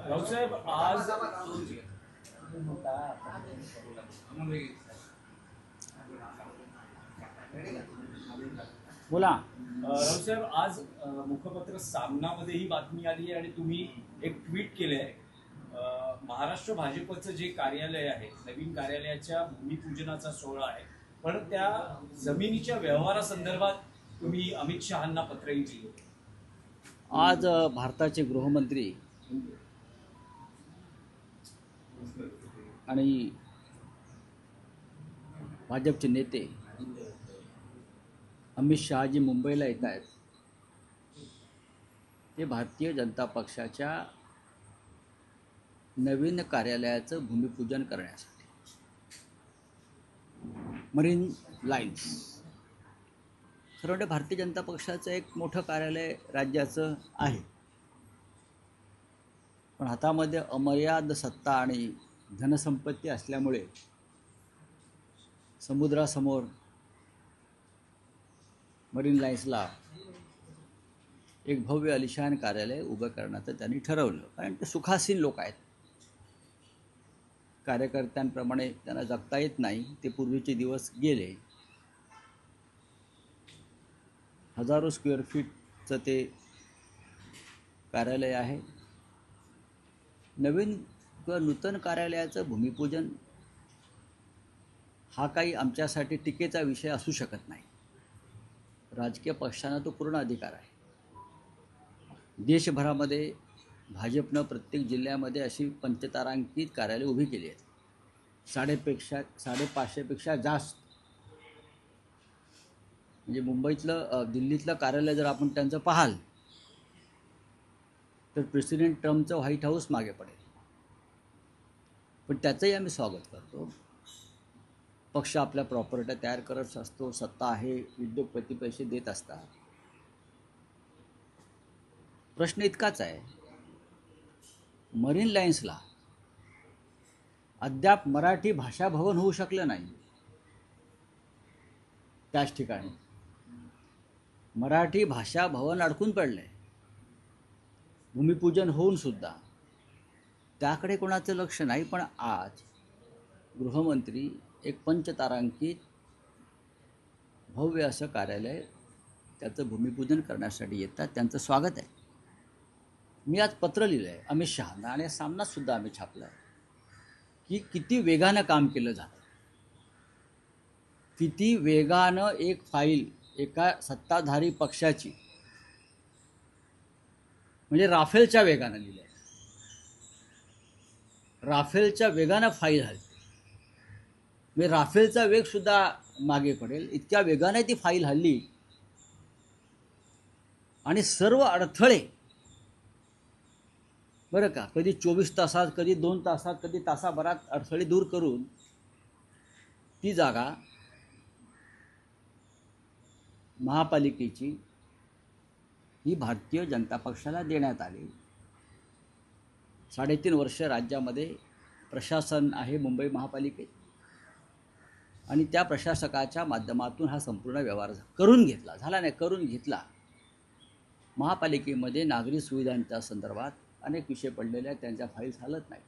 रावसाहेब आज बोला. रावसाहेब आज मुखपत्र सामनामध्ये ही बातमी आली आहे आणि तुम्ही एक ट्विट केले आहे. महाराष्ट्र भाजपचं जे कार्यालय आहे, नवीन कार्यालयाच्या भूमिपूजनाचा सोहळा आहे, पण त्या जमिनीच्या व्यवहारासंदर्भात तुम्ही अमित शहांना पत्रही लिहिले. आज भारताचे गृहमंत्री आणि भाजपचे नेते अमित शहाजी मुंबईला येत आहेत. ते भारतीय जनता पक्षाच्या नवीन कार्यालयाचं भूमिपूजन करण्यासाठी. मरीन लाईन्स खरं म्हणजे भारतीय जनता पक्षाचं एक मोठं कार्यालय राज्याचं आहे, पण हातामध्ये अमर्याद सत्ता आणि धनसंपत्ती असल्यामुळे समुद्रासमोर मरीन लाईन्सला एक भव्य आलिशान कार्यालय उभं करण्याचं त्यांनी ठरवलं. कारण ते सुखासीन लोक आहेत, कार्यकर्त्यांप्रमाणे त्यांना जगता येत नाही. ते पूर्वीचे दिवस गेले. हजारो स्क्वेअर फीटचं ते कार्यालय आहे. नवीन किंवा नूतन कार्यालयाचं भूमिपूजन हा काही आमच्यासाठी टीकेचा विषय असू शकत नाही. राजकीय पक्षांना तो पूर्ण अधिकार आहे. देशभरामध्ये भाजपनं प्रत्येक जिल्ह्यामध्ये अशी पंचतारांकित कार्यालय उभी केली आहेत. 550पेक्षा जास्त. म्हणजे मुंबईतलं दिल्लीतलं कार्यालय जर आपण त्यांचं पाहाल तर प्रेसिडेंट ट्रम्पचं व्हाईट हाऊस मागे पडेल. पण त्याचंही आम्ही स्वागत करतो. पक्ष आपल्या प्रॉपर्ट्या तयार करत असतो, सत्ता आहे, उद्योगपती पैसे देत असतात. प्रश्न इतकाच आहे, मरीन लाईन्सला अद्याप मराठी भाषा भवन होऊ शकलं नाही. त्याच ठिकाणी मराठी भाषा भवन अडकून पडलंय. भूमिपूजन होऊन सुद्धा त्याकडे कोणाचं लक्ष नाही. पण आज गृहमंत्री एक पंचतारांकित भव्य असं कार्यालय त्याचं भूमिपूजन करण्यासाठी येतात. त्यांचं स्वागत आहे. मी आज पत्र लिहिलं आहे अमित शहांना आणि सामनासुद्धा आम्ही छापला आहे की किती वेगानं काम केलं जातं, किती वेगानं एक फाईल एका सत्ताधारी पक्षाची, म्हणजे राफेलच्या वेगानं लिहिलं आहे. राफेलच्या वेगानं फाईल हलते. म्हणजे राफेलचा वेग सुद्धा मागे पडेल इतक्या वेगाने ती फाईल हल्ली. आणि सर्व अडथळे बरं का, कधी 24 तासात, कधी 2 तासात, कधी तासाभरात अडथळे दूर करून ती जागा महापालिकेची ही भारतीय जनता पक्षाला देण्यात आली. 3.5 वर्ष राज्यामध्ये प्रशासन आहे मुंबई महापालिकेत आणि त्या प्रशासकाच्या माध्यमातून हा संपूर्ण व्यवहार करून घेतला. महापालिकेमध्ये नागरी सुविधांच्या संदर्भात अनेक विषय पडलेले आहेत, त्यांच्या फाईल्स हलत नाही.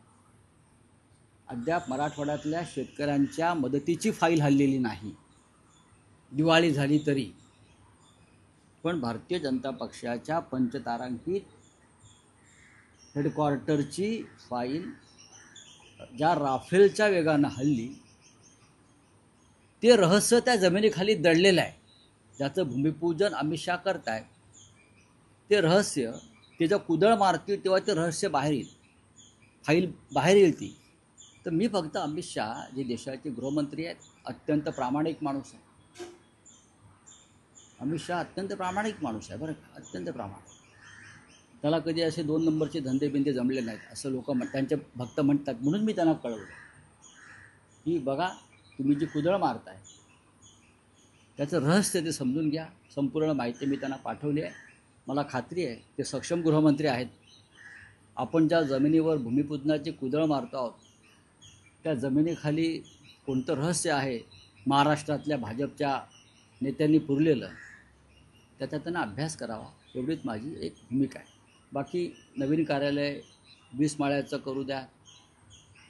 अद्याप मराठवाड्यातल्या शेतकऱ्यांच्या मदतीची फाईल हललेली नाही, दिवाळी झाली तरी. पण भारतीय जनता पक्षाच्या पंचतारांकित हेडक्वार्टरची फाईल ज्या राफेलच्या वेगानं हल्ली, ते रहस्य त्या जमिनीखाली दडलेलं आहे. ज्याचं भूमिपूजन अमित शहा करतायत, ते रहस्य त्याचं कुदळ मारतील तेव्हा ते रहस्य बाहेर येईल, फाईल बाहेर येईल ती. तर मी फक्त अमित शहा जे देशाचे गृहमंत्री आहेत, अत्यंत प्रामाणिक माणूस आहे. अमित शहा अत्यंत प्रामाणिक माणूस आहे बरं का, अत्यंत प्रामाणिक. त्याला कधी असे 2 नंबरचे धंदेबिंदे जमले नाहीत असं लोक त्यांचे भक्त म्हणतात. म्हणून मी त्यांना कळवलं की बघा, तुम्ही जी कुदळ मारताय त्याचं रहस्य ते समजून घ्या. संपूर्ण माहिती मी त्यांना पाठवली आहे. मला खात्री आहे ते सक्षम गृहमंत्री आहेत. आपण ज्या जमिनीवर भूमिपूजनाची कुदळ मारतो आहोत त्या जमिनीखाली कोणतं रहस्य आहे महाराष्ट्रातल्या भाजपच्या नेत्यांनी पुरलेलं, त्याचा त्यांना अभ्यास करावा, एवढीच माझी एक भूमिका आहे. बाकी नवीन कार्यालय 20 माळ्याचं करू द्या,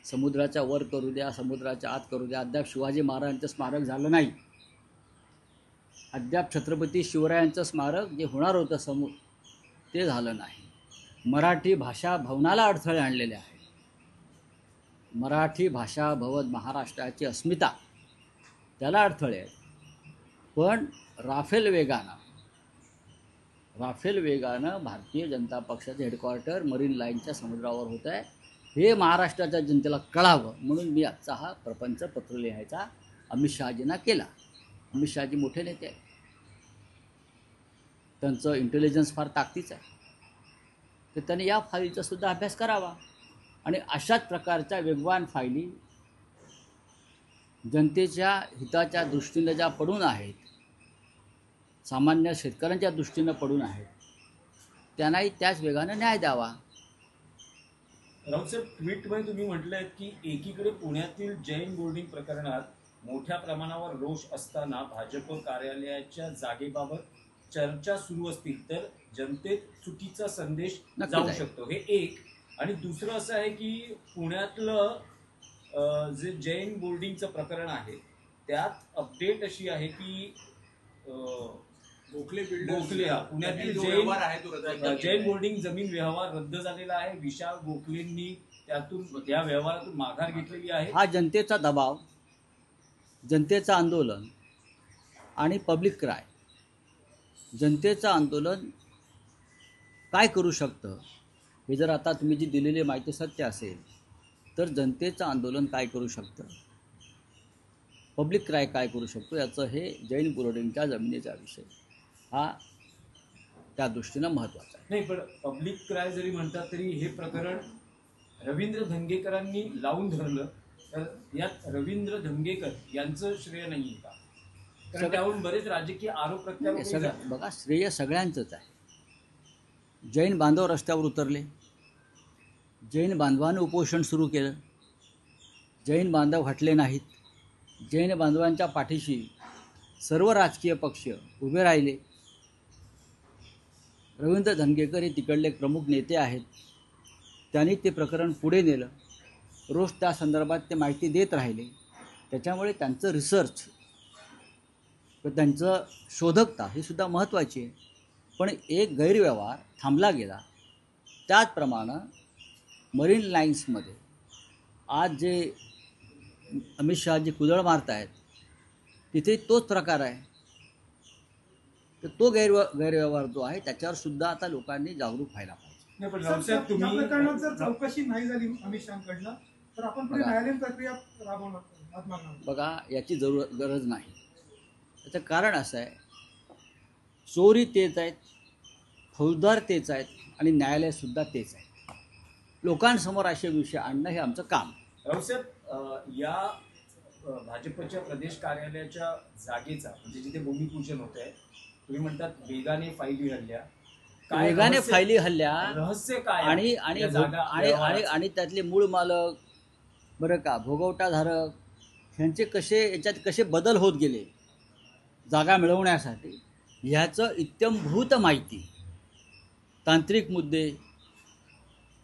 समुद्राच्या वर करू द्या, समुद्राच्या आत करू द्या, अद्याप शिवाजी महाराजांचं स्मारक झालं नाही. अद्याप छत्रपती शिवरायांचं स्मारक जे होणार होतं ते झालं नाही. मराठी भाषा भवनाला अडथळे आणलेले आहेत. मराठी भाषा भवन महाराष्ट्राची अस्मिता त्याला अडथळे आहेत. पण राफेल वेगानं भारतीय जनता पक्षाचं हेडक्वार्टर मरीन लाईनच्या समुद्रावर होत आहे, हे महाराष्ट्राच्या जनतेला कळावं म्हणून मी आजचा हा प्रपंच पत्र लिहायचा अमित शहाजींना केला. अमित शहाजी मोठे नेते आहेत, त्यांचं इंटेलिजन्स फार ताकदीचं आहे, तर त्यांनी या फाईलचा सुद्धा अभ्यास करावा आणि अशाच प्रकारच्या वेगवान फायली जनतेच्या हिताच्या दृष्टीनं ज्या पडून आहेत, सामान्य शेतकऱ्यांच्या दृष्टीनं पडून आहेत, त्यांनाही त्याच वेगानं न्याय द्यावा. राऊत साहेब, ट्विटमध्ये तुम्ही म्हटलंय की एकीकडे पुण्यातील जैन बोर्डिंग प्रकरणात मोठ्या प्रमाणावर रोष असताना भाजप कार्यालयाच्या जागेबाबत चर्चा सुरू असतील तर जनतेत चुकीचा संदेश जाऊ शकतो, हे एक. आणि दुसरं असं आहे की पुण्यातलं जे जैन बोर्डिंगचं प्रकरण आहे त्यात अपडेट अशी आहे की गोखले पुण्यातील जैन बोर्डिंग जमीन व्यवहार रद्द झालेला आहे. विशाल गोखलेंनी त्यातून या व्यवहारातून माघार घेतलेली आहे. हा जनतेचा दबाव, जनतेचं आंदोलन आणि पब्लिक क्राय. जनतेचं आंदोलन काय करू शकतं हे जर आता तुम्ही जी दिलेली माहिती सत्य असेल तर जनतेचं आंदोलन काय करू शकतं, पब्लिक क्राय काय करू शकतो, याचं हे जैन बोर्डिंगच्या जमिनीचा विषय हा त्या दृष्टीनं महत्त्वाचा आहे. नाही, पण पब्लिक क्राय जरी म्हणतात तरी हे प्रकरण रवींद्र धंगेकरांनी लावून धरलं तर यात रवींद्र धंगेकर यांचं श्रेय नाही का? कारण त्यावरून बरेच राजकीय आरोप प्रत्यारोप. बघा, श्रेय सगळ्यांचंच आहे. जैन बांधव रस्त्यावर उतरले, जैन बांधवांनी उपोषण सुरू केलं, जैन बांधव हटले नाहीत, जैन बांधवांच्या पाठीशी सर्व राजकीय पक्ष उभे राहिले. रवींद्र धंगेकर हे तिकडले प्रमुख नेते आहेत, त्यांनी ते प्रकरण पुढे नेलं, रोज त्या संदर्भात ते माहिती देत राहिले. त्याच्यामुळे त्यांचं रिसर्च व त्यांचं शोधकता ही सुद्धा महत्त्वाची आहे. पण एक गैरव्यवहार थांबला गेला. त्याचप्रमाणे मरीन लाईन्समध्ये आज जे अमित शहाजी कुदळ मारत आहेत तिथे तोच प्रकार आहे. तर तो गैरव्यवहार जो आहे त्याच्यावर सुद्धा आता लोकांनी जागरूक व्हायला पाहिजे. प्रकरणात जर चौकशी नाही झाली अमित शहाकडनं तर आपण पुढे न्यायालयीन प्रक्रिया राबवणार. बघा, याची गरज नाही. त्याचं कारण असं आहे, चोरी तेच आहेत, फौजदार तेच आहेत आणि न्यायालयसुद्धा तेच आहे. लोकांसमोर असे विषय आणणं हे आमचं काम. रावसाहेब, या भाजपच्या प्रदेश कार्यालयाच्या जागेचा म्हणजे जिथे भूमिपूजन होत आहे, तुम्ही म्हणतात वेगाने फायली हल्ल्या, वेगाने फायली हल्ल्या रहस्य काय आणि आणि आणि त्यातले मूळ मालक बरं का, भोगवटाधारक ह्यांचे याच्यात कसे बदल होत गेले जागा मिळवण्यासाठी, ह्याचं इत्यंभूत माहिती, तांत्रिक मुद्दे,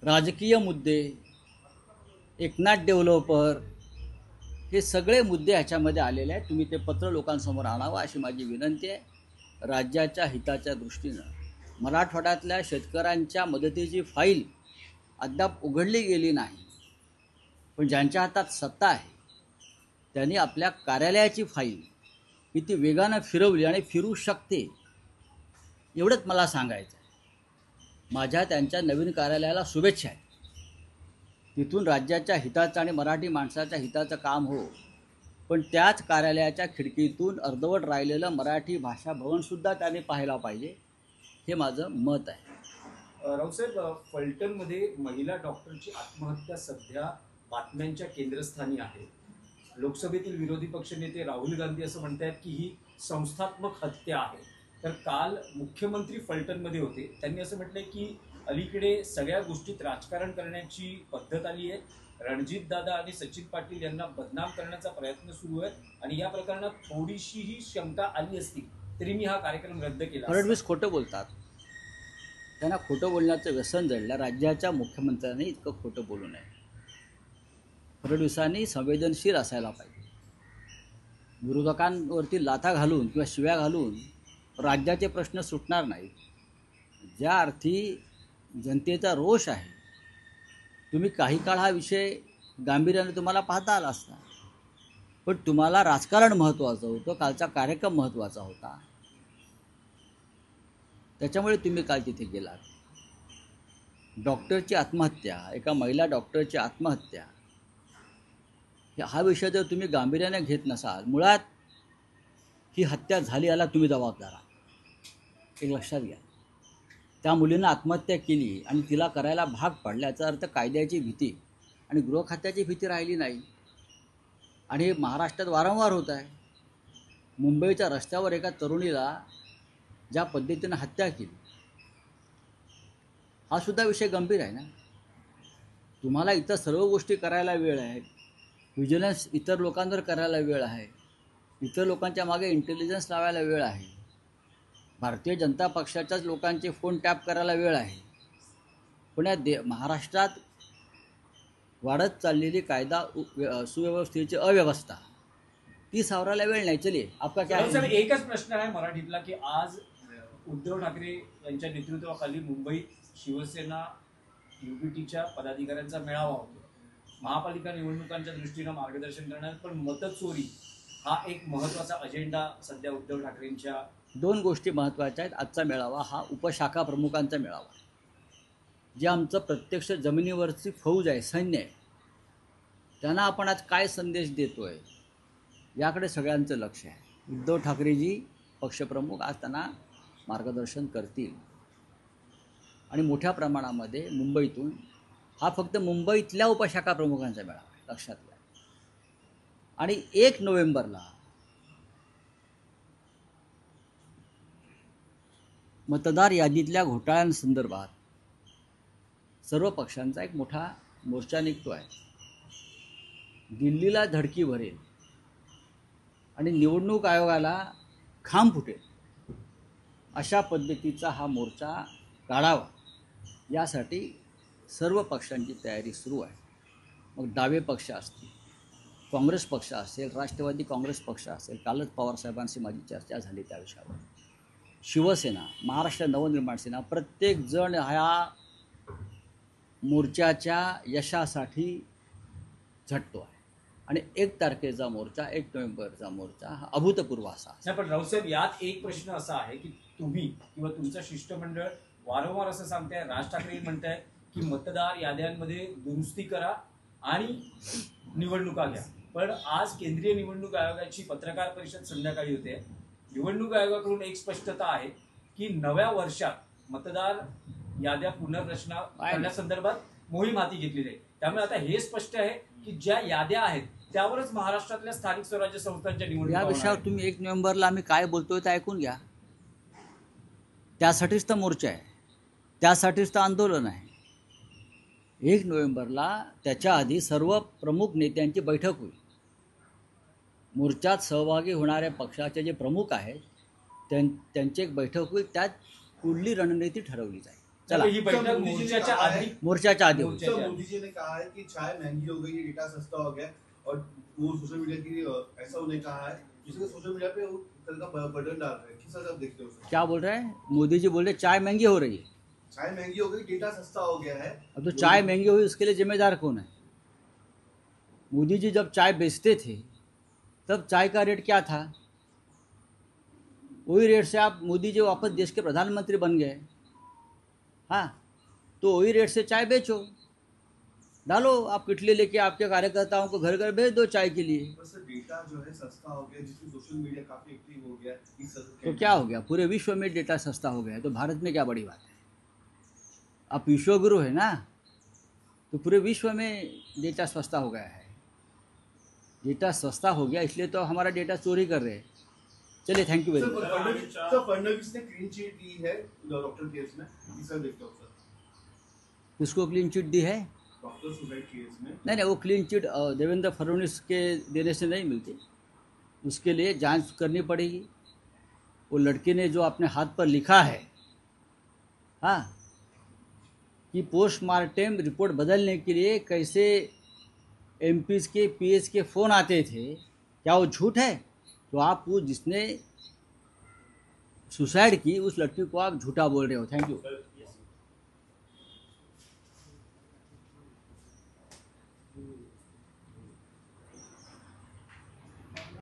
राजकीय मुद्दे, एकनाथ डेव्हलपर, हे सगळे मुद्दे ह्याच्यामध्ये आलेले आहेत. तुम्ही ते पत्र लोकांसमोर आणावं अशी माझी विनंती आहे. राज्याच्या हिताच्या दृष्टीनं मराठवाड्यातल्या शेतकऱ्यांच्या मदतीची फाईल अद्याप उघडली गेली नाही, पण ज्यांच्या हातात सत्ता आहे त्यांनी आपल्या कार्यालयाची फाईल किती वेगानं फिरवली आणि फिरू शकते एवढंच मला सांगायचं आहे. माझ्या त्यांच्या नवीन कार्यालयाला शुभेच्छा आहेत. तिथून राज्याच्या हिताचं आणि मराठी माणसाच्या हिताचं काम हो, पण त्याच कार्यालयाच्या खिडकीतून अर्धवट राहिलेलं मराठी भाषा भवनसुद्धा त्याने पाहायला पाहिजे, हे माझं मत आहे. रावसाहेब, फलटणमध्ये महिला डॉक्टरची आत्महत्या सध्या बातम्यांच्या केंद्रस्थानी आहे. लोकसभेतील विरोधी पक्षनेते राहुल गांधी असं म्हणतात की ही संस्थात्मक हत्या आहे. तर काल मुख्यमंत्री फलटणमध्ये होते, त्यांनी असं म्हटलंय की अलीकडे सगळ्या गोष्टीत राजकारण करण्याची पद्धत आली आहे. रणजितदादा आणि सचिन पाटील यांना बदनाम करण्याचा प्रयत्न सुरू आहे आणि या प्रकरणात थोडीशीही शंका आली असती तरी मी हा कार्यक्रम रद्द केला. फडणवीस खोटं बोलतात. त्यांना खोटं बोलण्याचं व्यसन जडलं. राज्याच्या मुख्यमंत्र्यांनी इतकं खोटं बोलू नये. फडणवीसांनी संवेदनशील असायला पाहिजे. विरोधकांवरती लाथा घालून किंवा शिव्या घालून राज्याचे प्रश्न सुटणार नाहीत. ज्या अर्थी जनतेचा रोष आहे, तुम्ही काही काळ हा विषय गांभीर्याने तुम्हाला पाहता आला असता, पण तुम्हाला राजकारण महत्त्वाचं होतं, कालचा कार्यक्रम महत्त्वाचा होता, त्याच्यामुळे तुम्ही काल तिथे गेलात. डॉक्टरची आत्महत्या, एका महिला डॉक्टरची आत्महत्या, हा विषय जर तुम्ही गांभीर्याने घेत नसाल, मुळात ही हत्या झाली याला तुम्ही जबाबदार आहात, एक लक्षात घ्या. त्या मुलीनं आत्महत्या केली आणि तिला करायला भाग पाडला, याचा अर्थ कायद्याची भीती आणि गृह खात्याची भीती राहिली नाही. आणि हे महाराष्ट्रात वारंवार होत आहे. मुंबईच्या रस्त्यावर एका तरुणीला ज्या पद्धतीनं हत्या केली, हा सुद्धा विषय गंभीर आहे ना. तुम्हाला इतर सर्व गोष्टी करायला वेळ आहे, व्हिजिलन्स इतर लोकांवर करायला वेळ आहे, इतर लोकांच्या मागे इंटेलिजन्स लावायला वेळ आहे, भारतीय जनता पक्षाच्याच लोकांचे फोन टॅप करायला वेळ आहे, पण या महाराष्ट्रात वाढत चाललेली कायदा सुव्यवस्थेची अव्यवस्था ती सावरायला वेळ नाही. चलिए आपका क्या सर, एकच प्रश्न आहे मराठीतला की आज उद्धव ठाकरे यांच्या नेतृत्वाखाली मुंबईत शिवसेना युपीटीच्या पदाधिकाऱ्यांचा मेळावा होतो. महापालिका निवडणुकांच्या दृष्टीनं मार्गदर्शन करण्यात, पण मतचोरी हा एक महत्त्वाचा अजेंडा सध्या उद्धव ठाकरेंच्या. दोन गोष्टी महत्त्वाच्या आहेत. आजचा मेळावा हा उपशाखा प्रमुखांचा मेळावा, जे आमचं प्रत्यक्ष जमिनीवरची फौज आहे, सैन्य आहे, त्यांना आपण आज काय संदेश देतोय याकडे सगळ्यांचं लक्ष आहे. उद्धव ठाकरेजी पक्षप्रमुख आज त्यांना मार्गदर्शन करतील. आणि मोठ्या प्रमाणामध्ये मुंबईतून, हा फक्त मुंबईतल्या उपशाखा प्रमुखांचा मेळावा आहे, लक्षात घ्या. आणि 1 नोव्हेंबरला मतदार यादीतल्या घोटाळ्यांसंदर्भात सर्व पक्षांचा एक मोठा मोर्चा निघतो आहे. दिल्लीला धडकी भरेल आणि निवडणूक आयोगाला खांब फुटेल अशा पद्धतीचा हा मोर्चा काढावा, यासाठी सर्व पक्षांची तयारी सुरू आहे. मग डावे पक्ष असतील, काँग्रेस पक्ष असेल, राष्ट्रवादी काँग्रेस पक्ष असेल, कालच पवारसाहेबांशी माझी चर्चा झाली त्या विषयावर, शिवसेना, महाराष्ट्र नवनिर्माण सेना, प्रत्येक जण ह्या मोर्चाच्या यशासाठी झटतो आहे. आणि 1 तारखेचा मोर्चा, 1 नोव्हेंबरचा मोर्चा हा अभूतपूर्व असा. नाही, पण राऊसाहेब, यात एक प्रश्न असा आहे की तुम्ही किंवा तुमचं शिष्टमंडळ वारंवार असं सांगताय, राज ठाकरे म्हणताय की मतदार याद्यांमध्ये दुरुस्ती करा आणि निवडणुका घ्या. पण आज केंद्रीय निवडणूक आयोगाची पत्रकार परिषद संध्याकाळी होते. निवडणूक आयोगाकडून एक स्पष्टता आहे की नव्या वर्षात मतदार याद्या पुनर्रचना करण्यासंदर्भात मोहीम हाती घेतली जाईल. त्यामुळे आता हे स्पष्ट आहे की ज्या याद्या आहेत त्यावरच महाराष्ट्रातल्या स्थानिक स्वराज्य संस्थांच्या निवडणुका या विषयावर तुम्ही 1 नोव्हेंबरला आम्ही काय बोलतोय ते ऐकून घ्या. त्यासाठीच तर मोर्चा आहे, त्यासाठीच तर आंदोलन आहे. 1 नोव्हेंबरला त्याच्या आधी सर्व प्रमुख नेत्यांची बैठक होईल. मोर्चात सहभागी होणाऱ्या पक्षाचे जे प्रमुख आहेत त्यांची एक बैठक होईल, त्यात पुढली रणनीती ठरवली जाईल. चला, ही बैठक मोर्चाच्या आधी होईल. मोदी जी ने कहा है कि चाय महंगी हो गई, डेटा सस्ता हो गया, और वो सोशल मीडिया की ऐसा उन्हें कहा है जिसके सोशल मीडिया पे कल का बटन डाल रहे हैं. किस तरह आप देखते हो? क्या बोल रहे हैं मोदी जी? बोल रहे चाय महंगी हो रही है. चाय महंगी हो गई, डेटा सस्ता हो गया है. अब तो चाय महंगी हुई, उसके लिए जिम्मेदार कौन है? मोदी जी जब चाय बेचते थे तब चाय का रेट क्या था? वही रेट से आप मोदी जी वापस देश के प्रधानमंत्री बन गए. हाँ, तो वही रेट से चाय बेचो, डालो आप किटली लेके आपके कार्यकर्ताओं को घर घर भेज दो चाय के लिए. डेटा जो है सस्ता हो गया, जिसमें सोशल मीडिया काफी एक्टिव हो गया. तो क्या हो गया? पूरे विश्व में डेटा सस्ता हो गया है, तो भारत में क्या बड़ी बात है? आप विश्वगुरु है ना, तो पूरे विश्व में डेटा सस्ता हो गया है. डेटा सस्ता हो गया इसलिए तो हमारा डेटा चोरी कर रहे हैं. चलिए, thank you very much. Fadnavis ने क्लीन चिट दी है डॉक्टर केस में. सर देखते हो सर, किसको क्लीन चिट दी है? डॉक्टर सुसाइड केस में. नहीं, वो क्लीन चिट देवेंद्र फडणवीस के देने से नहीं मिलती. उसके लिए जांच करनी पड़ेगी. वो लड़के ने जो अपने हाथ पर लिखा है, हाँ, कि पोस्टमार्टम रिपोर्ट बदलने के लिए कैसे एमपीज के पीएस के फ़ोन आते थे, क्या वो झूठ है? तो आप वो जिसने सुसाइड की उस लड़की को आप झूठा बोल रहे हो। Thank you.